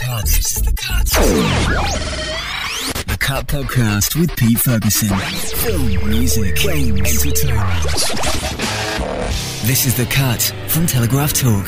Cut. This is The Cut. The Cut Podcast with Pete Ferguson. Film, music, games, entertainment. This is The Cut from Telegraph Talk.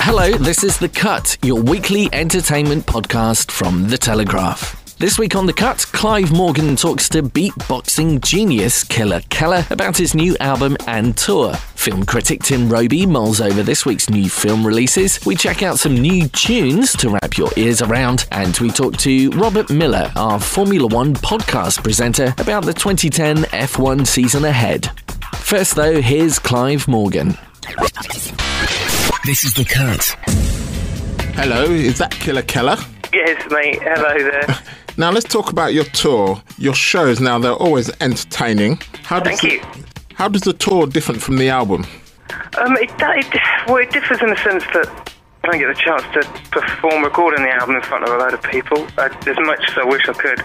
Hello, this is The Cut, your weekly entertainment podcast from The Telegraph. This week on The Cut, Clive Morgan talks to beatboxing genius Killa Kela about his new album and tour. Film critic Tim Robey mulls over this week's new film releases. We check out some new tunes to wrap your ears around. And we talk to Robert Miller, our Formula One podcast presenter, about the 2010 F1 season ahead. First though, here's Clive Morgan. This is The Cut. Hello, is that Killa Kela? Yes, mate. Hello there. Now let's talk about your tour. Your shows now, they're always entertaining. Thank you. How does the tour different from the album? It differs in the sense that I don't get the chance to perform recording the album in front of a load of people, as much as I wish I could.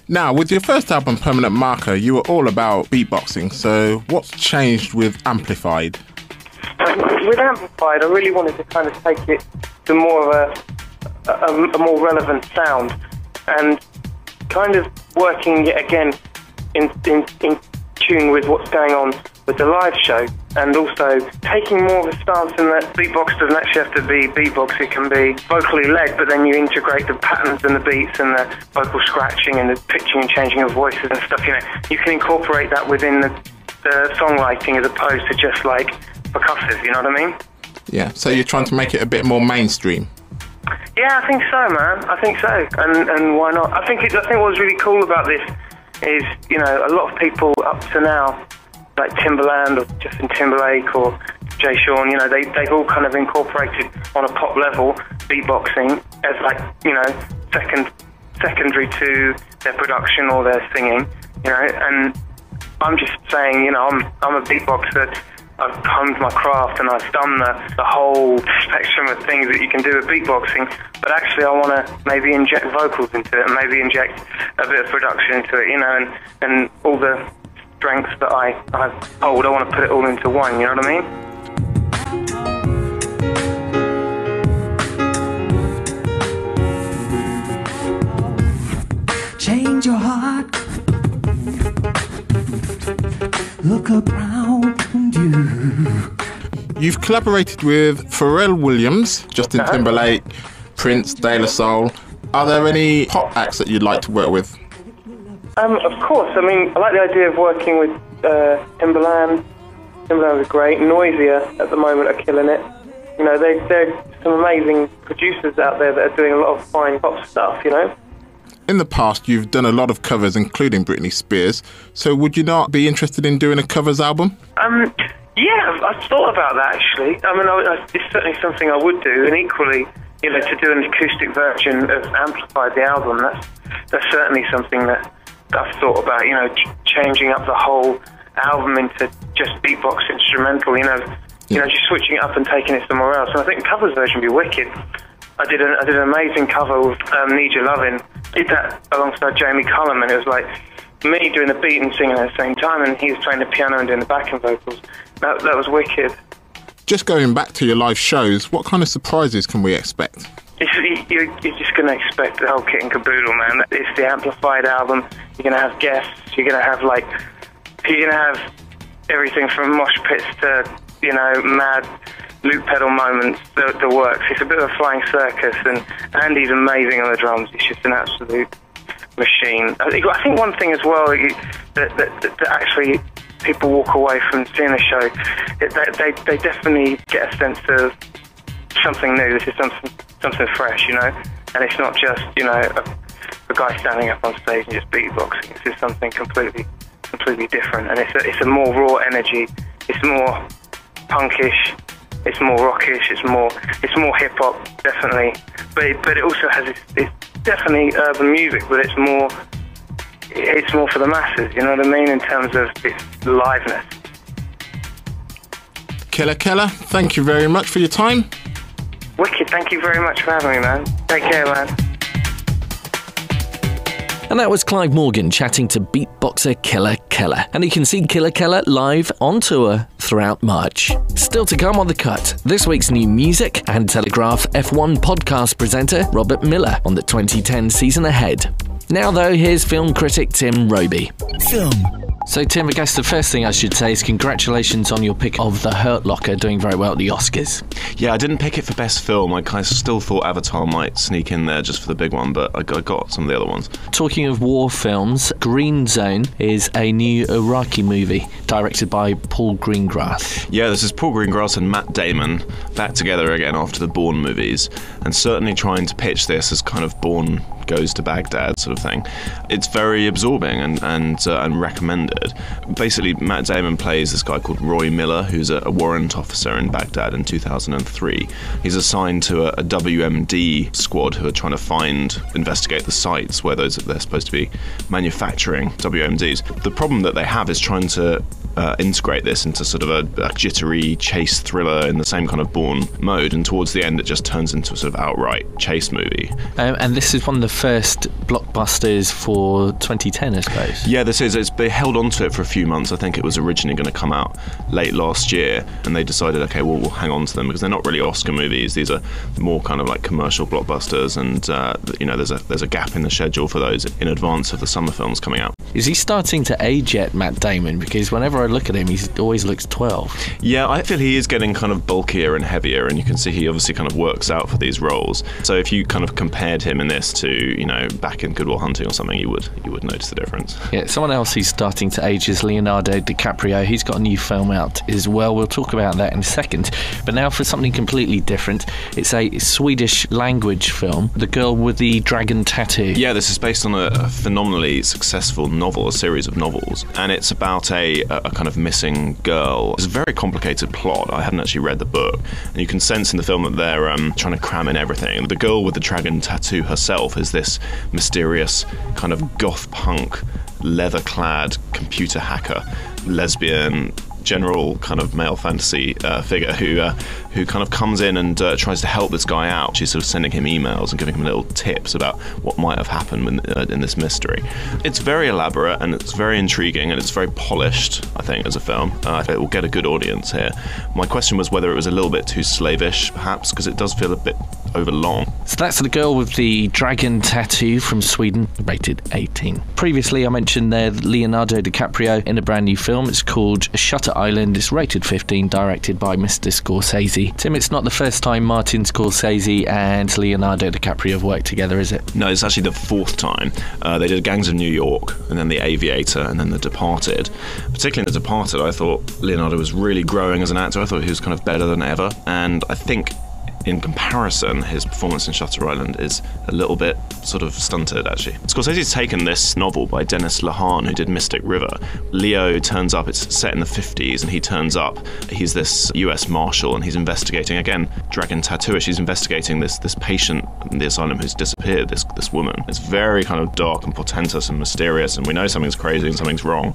Now, with your first album, Permanent Marker, you were all about beatboxing, so what's changed with Amplified? With Amplified, I really wanted to kind of take it to more of a more relevant sound, and kind of working yet again in tune with what's going on with the live show, and also taking more of a stance in that beatbox doesn't actually have to be beatbox, it can be vocally led, but then you integrate the patterns and the beats and the vocal scratching and the pitching and changing of voices and stuff, you can incorporate that within the songwriting as opposed to just like percussive, you know what I mean? Yeah, so you're trying to make it a bit more mainstream. Yeah, I think so, man. I think so, and why not? I think what was really cool about this is, a lot of people up to now, like Timbaland or Justin Timberlake or Jay Sean, they've all kind of incorporated on a pop level beatboxing as like, secondary to their production or their singing, and I'm just saying, I'm a beatboxer. I've honed my craft and I've done the whole spectrum of things that you can do with beatboxing, but actually I want to maybe inject vocals into it and maybe inject a bit of production into it, and all the strengths that I hold, I want to put it all into one, you know what I mean? Change your heart. Look around you. You've collaborated with Pharrell Williams, Justin Timberlake, Prince, De La Soul. Are there any pop acts that you'd like to work with? Of course. I mean, I like the idea of working with Timbaland. Timbaland is great. Noisia at the moment are killing it. They're some amazing producers out there that are doing a lot of fine pop stuff, In the past, you've done a lot of covers, including Britney Spears. So would you not be interested in doing a covers album? Yeah, I've thought about that, actually. I mean, it's certainly something I would do. And equally, to do an acoustic version of Amplified, the album, that's certainly something that I've thought about, changing up the whole album into just beatbox instrumental, just switching it up and taking it somewhere else. And I think the covers version would be wicked. I did an amazing cover with Need Your Lovin'. Did that alongside Jamie Cullum, and it was like me doing the beat and singing at the same time, and he was playing the piano and doing the backing vocals. That was wicked. Just going back to your live shows, what kind of surprises can we expect? You're just going to expect the whole kit and caboodle, man. It's the Amplified album. You're going to have guests. You're going to have everything from mosh pits to, mad loop pedal moments, the works. It's a bit of a flying circus, and Andy's amazing on the drums. He's just an absolute machine. I think one thing as well that actually people walk away from seeing the show, they definitely get a sense of something new. This is something fresh, and it's not just a guy standing up on stage and just beatboxing. This is something completely different, and it's a more raw energy. It's more punkish. It's more rockish. It's more hip hop, definitely. But it also has it's definitely urban music, but it's more for the masses. You know what I mean, in terms of its liveness. Killa Kela, thank you very much for your time. Wicked, thank you very much for having me, man. Take care, man. And that was Clive Morgan chatting to Beatboxer Killa Kela. And you can see Killa Kela live on tour throughout March. Still to come on The Cut, this week's new music and Telegraph F1 podcast presenter Robert Miller on the 2010 season ahead. Now though, here's film critic Tim Robey. Film. So Tim, I guess the first thing I should say is congratulations on your pick of The Hurt Locker doing very well at the Oscars. Yeah, I didn't pick it for best film. I kind of still thought Avatar might sneak in there just for the big one, but I got some of the other ones. Talking of war films, Green Zone is a new Iraqi movie directed by Paul Greengrass. Yeah, this is Paul Greengrass and Matt Damon back together again after the Bourne movies, and certainly trying to pitch this as kind of Bourne goes to Baghdad sort of thing. It's very absorbing and recommended. Basically, Matt Damon plays this guy called Roy Miller, who's a warrant officer in Baghdad in 2003. He's assigned to a WMD squad who are trying to investigate the sites where they're supposed to be manufacturing WMDs. The problem that they have is trying to integrate this into sort of a jittery chase thriller in the same kind of Bourne mode, and towards the end it just turns into a sort of outright chase movie. And this is one of the first blockbusters for 2010, I suppose. Yeah, this is. They held on to it for a few months. I think it was originally going to come out late last year, and they decided, okay, well, we'll hang on to them because they're not really Oscar movies. These are more kind of like commercial blockbusters, and there's a gap in the schedule for those in advance of the summer films coming out. Is he starting to age yet, Matt Damon? Because whenever I look at him, he always looks 12. Yeah, I feel he is getting kind of bulkier and heavier, and you can see he obviously kind of works out for these roles. So if you kind of compared him in this to, back in Good Will Hunting or something, you would notice the difference. Yeah, someone else who's starting to age is Leonardo Dicaprio. He's got a new film out as well. We'll talk about that in a second. But now for something completely different. It's a Swedish language film, The Girl with the Dragon Tattoo. Yeah, this is based on a phenomenally successful novel, a series of novels, and it's about a kind of missing girl. It's a very complicated plot. I hadn't actually read the book, and you can sense in the film that they're trying to cram in everything. The girl with the dragon tattoo herself is this mysterious kind of goth punk, leather-clad computer hacker, lesbian, general kind of male fantasy figure who kind of comes in and tries to help this guy out. She's sort of sending him emails and giving him little tips about what might have happened in this mystery. It's very elaborate and it's very intriguing and it's very polished, I think, as a film. I think it will get a good audience here. My question was whether it was a little bit too slavish, perhaps, because it does feel a bit overlong. So that's The Girl with the Dragon Tattoo from Sweden, rated 18. Previously, I mentioned there Leonardo Dicaprio in a brand new film. It's called Shutter Island. It's rated 15, directed by Mr. Scorsese. Tim, it's not the first time Martin Scorsese and Leonardo DiCaprio have worked together, is it? No, it's actually the fourth time. They did Gangs of New York, and then The Aviator, and then The Departed. Particularly in The Departed, I thought Leonardo was really growing as an actor. I thought he was kind of better than ever, and I think in comparison, his performance in Shutter Island is a little bit sort of stunted, actually. Scorsese's taken this novel by Dennis Lehane, who did Mystic River. Leo turns up, it's set in the 50s, and he turns up. He's this US Marshal, and he's investigating, again, Dragon Tattooish. He's investigating this patient in the asylum who's disappeared, this woman. It's very kind of dark and portentous and mysterious, and we know something's crazy and something's wrong.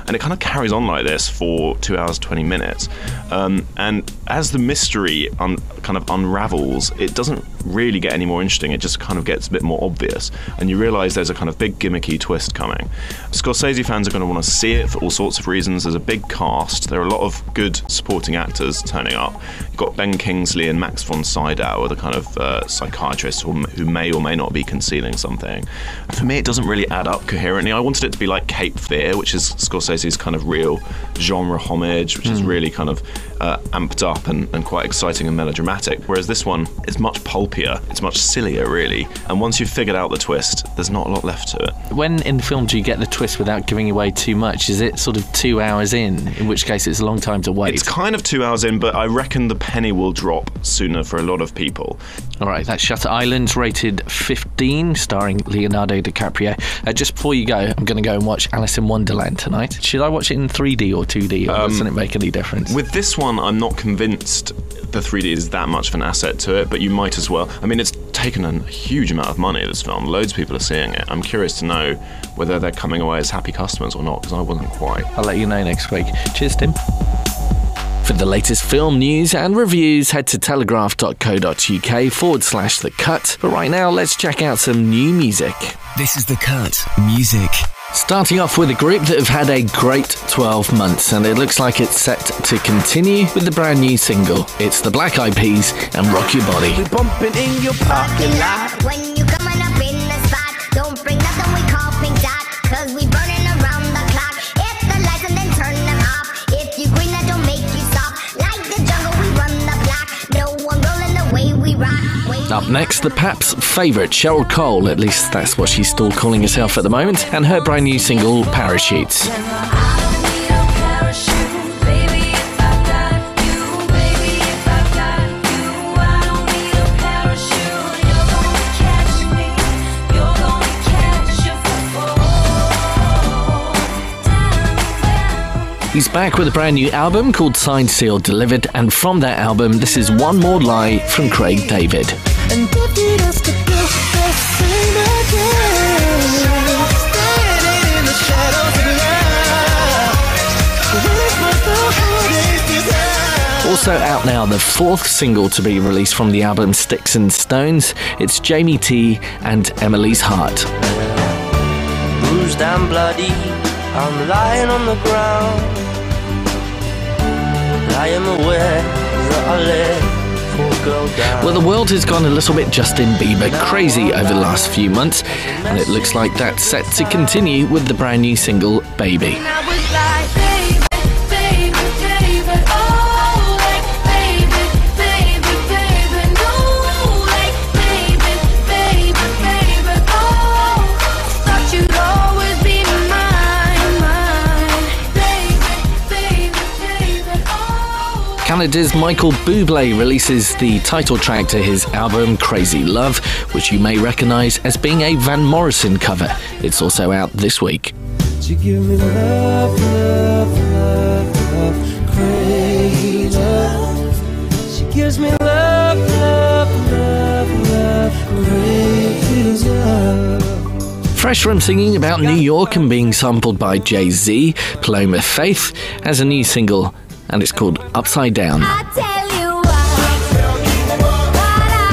And it kind of carries on like this for 2 hours, 20 minutes. And as the mystery kind of unravels, it doesn't really get any more interesting. It just kind of gets a bit more obvious, and you realise there's a kind of big gimmicky twist coming. Scorsese fans are going to want to see it for all sorts of reasons. There's a big cast. There are a lot of good supporting actors turning up. You've got Ben Kingsley and Max von Sydow, the kind of psychiatrists who may or may not be concealing something. For me, it doesn't really add up coherently. I wanted it to be like Cape Fear, which is Scorsese's kind of real genre homage, which is really kind of amped up and quite exciting and melodramatic, whereas this one is much pulpier, it's much sillier really, and once you've figured out the twist, there's not a lot left to it. When in film do you get the twist without giving away too much? Is it sort of 2 hours in which case it's a long time to wait? It's kind of 2 hours in, but I reckon the penny will drop sooner for a lot of people. Alright, that's Shutter Island, rated 15, starring Leonardo DiCaprio. Just before you go, I'm going to go and watch Alice in Wonderland tonight. Should I watch it in 3D or 2D, or doesn't it make any difference? With this one, I'm not convinced the 3D is that much of an asset to it, but you might as well. I mean, it's taken a huge amount of money, this film. Loads of people are seeing it. I'm curious to know whether they're coming away as happy customers or not, because I wasn't quite. I'll let you know next week. Cheers, Tim. For the latest film news and reviews, head to telegraph.co.uk/The Cut. But right now, let's check out some new music. This is The Cut Music. Starting off with a group that have had a great 12 months, and it looks like it's set to continue with the brand new single. It's the Black Eyed Peas and Rock Your Body. We bumping in your parking lot. When you coming up in the spot, don't bring nothing we call pink dot, cause we burning around the clock. Hit the lights and then turn them off. If you green, that don't make you stop. Like the jungle, we run the block. No one rolling the way we rock. Up next, the Paps' favourite, Cheryl Cole, at least that's what she's still calling herself at the moment, and her brand new single, Parachutes. He's back with a brand new album called Signed, Sealed, Delivered, and from that album, this is One More Lie from Craig David. And if you ask to do the same again, standing in the shadows of love. Also out now, the fourth single to be released from the album Sticks and Stones. It's Jamie T and Emily's Heart. Bruised and bloody, I'm lying on the ground. I am aware that I let poor girl down. Well, the world has gone a little bit Justin Bieber crazy over the last few months, and it looks like that's set to continue with the brand new single, Baby. Canada's Michael Bublé releases the title track to his album Crazy Love, which you may recognise as being a Van Morrison cover. It's also out this week. You give me love, love, love, love, crazy love. She gives me love, love, love, love, crazy love. Fresh from singing about New York and being sampled by Jay-Z, Paloma Faith has a new single, and it's called Upside Down. I tell you what I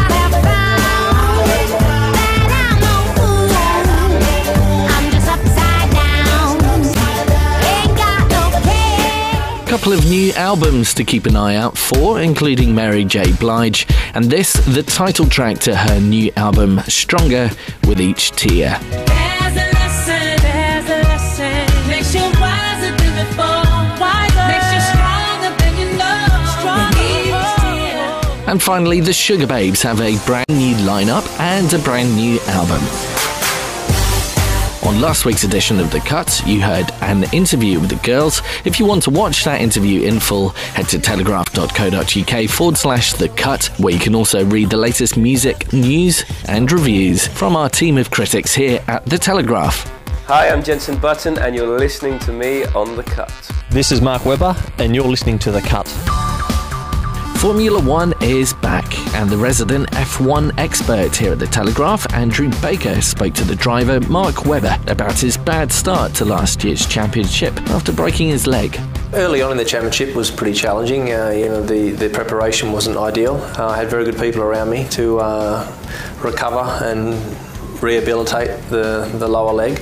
have found, that I'm no fool. I'm just upside down, ain't got no care. A couple of new albums to keep an eye out for, including Mary J. Blige, and this, the title track to her new album, Stronger with Each Tear. There's a lesson, makes you wiser than before, makes you stronger than you know, stronger. And finally, the Sugar Babes have a brand new lineup and a brand new album. On last week's edition of The Cut, you heard an interview with the girls. If you want to watch that interview in full, head to telegraph.co.uk/The Cut, where you can also read the latest music, news and reviews from our team of critics here at The Telegraph. Hi, I'm Jensen Button, and you're listening to me on The Cut. This is Mark Webber, and you're listening to The Cut. Formula One is back, and the resident F1 expert here at The Telegraph, Andrew Baker, spoke to the driver Mark Webber about his bad start to last year's championship after breaking his leg. Early on in the championship was pretty challenging. The preparation wasn't ideal. I had very good people around me to recover and rehabilitate the lower leg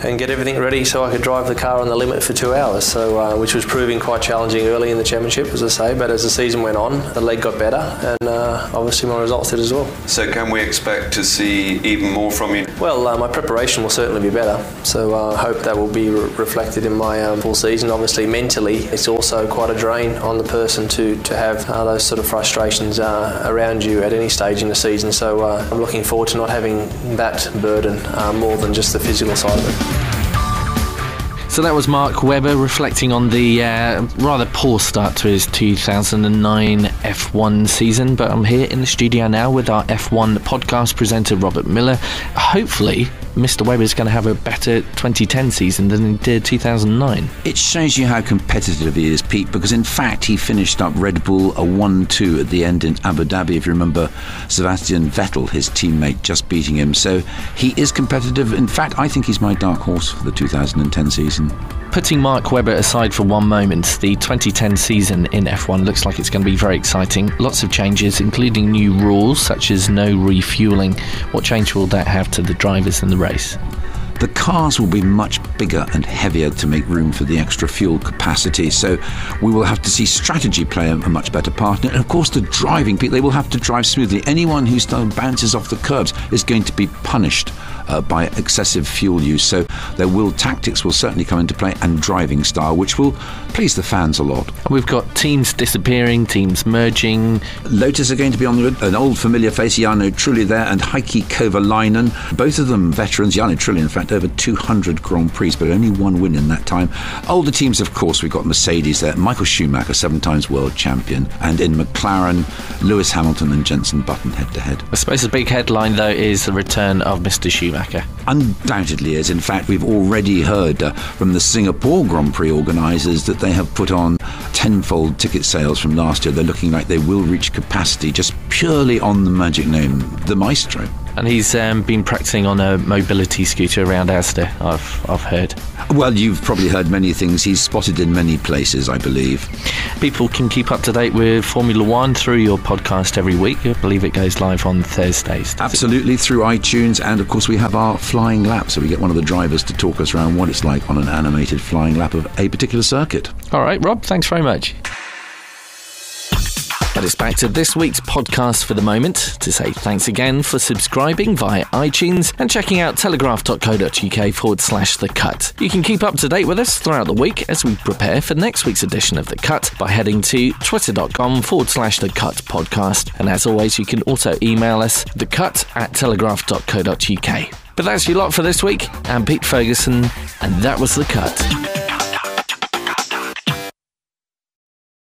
and get everything ready so I could drive the car on the limit for 2 hours, so which was proving quite challenging early in the championship, as I say, but as the season went on, the leg got better, and obviously my results did as well. So can we expect to see even more from you? Well, my preparation will certainly be better, so I hope that will be reflected in my full season. Obviously mentally it's also quite a drain on the person to have those sort of frustrations around you at any stage in the season, so I'm looking forward to not having that burden more than just the physical side of it. So that was Mark Webber reflecting on the rather poor start to his 2009 F1 season, but I'm here in the studio now with our F1 podcast presenter Robert Miller. Hopefully Mr. Webber's going to have a better 2010 season than he did 2009. It shows you how competitive he is, Pete, because in fact he finished up Red Bull a 1-2 at the end in Abu Dhabi, if you remember Sebastian Vettel, his teammate, just beating him. So he is competitive. In fact, I think he's my dark horse for the 2010 season. Putting Mark Webber aside for one moment, the 2010 season in F1 looks like it's going to be very exciting. Lots of changes, including new rules such as no refuelling. What change will that have to the drivers in the race? The cars will be much bigger and heavier to make room for the extra fuel capacity, so we will have to see strategy play a much better part. And of course the driving, they will have to drive smoothly. Anyone who bounces off the curbs is going to be punished by excessive fuel use, so tactics will certainly come into play, and driving style, which will please the fans a lot. We've got teams disappearing, teams merging. Lotus are going to be on the road, an old familiar face, Jarno Trulli there, and Heikki Kovalainen, both of them veterans. Jarno Trulli, in fact, over 200 Grand Prix, but only one win in that time. Older teams, of course, we've got Mercedes there, Michael Schumacher, 7 times world champion, and in McLaren, Lewis Hamilton and Jenson Button head-to-head. I suppose the big headline, though, is the return of Mr. Schumacher. Undoubtedly is. In fact, we've already heard from the Singapore Grand Prix organisers that they have put on tenfold ticket sales from last year. They're looking like they will reach capacity just purely on the magic name, the Maestro. And he's been practicing on a mobility scooter around Asda, I've heard. Well, you've probably heard many things. He's spotted in many places, I believe. People can keep up to date with Formula One through your podcast every week. I believe it goes live on Thursdays. Absolutely, through iTunes. And, of course, we have our flying lap, so we get one of the drivers to talk us around what it's like on an animated flying lap of a particular circuit. All right, Rob, thanks very much. That is back to this week's podcast for the moment, to say thanks again for subscribing via iTunes and checking out telegraph.co.uk/The Cut. You can keep up to date with us throughout the week as we prepare for next week's edition of The Cut by heading to twitter.com/The Cut podcast. And as always, you can also email us thecut@telegraph.co.uk. But that's your lot for this week. I'm Pete Ferguson, and that was The Cut.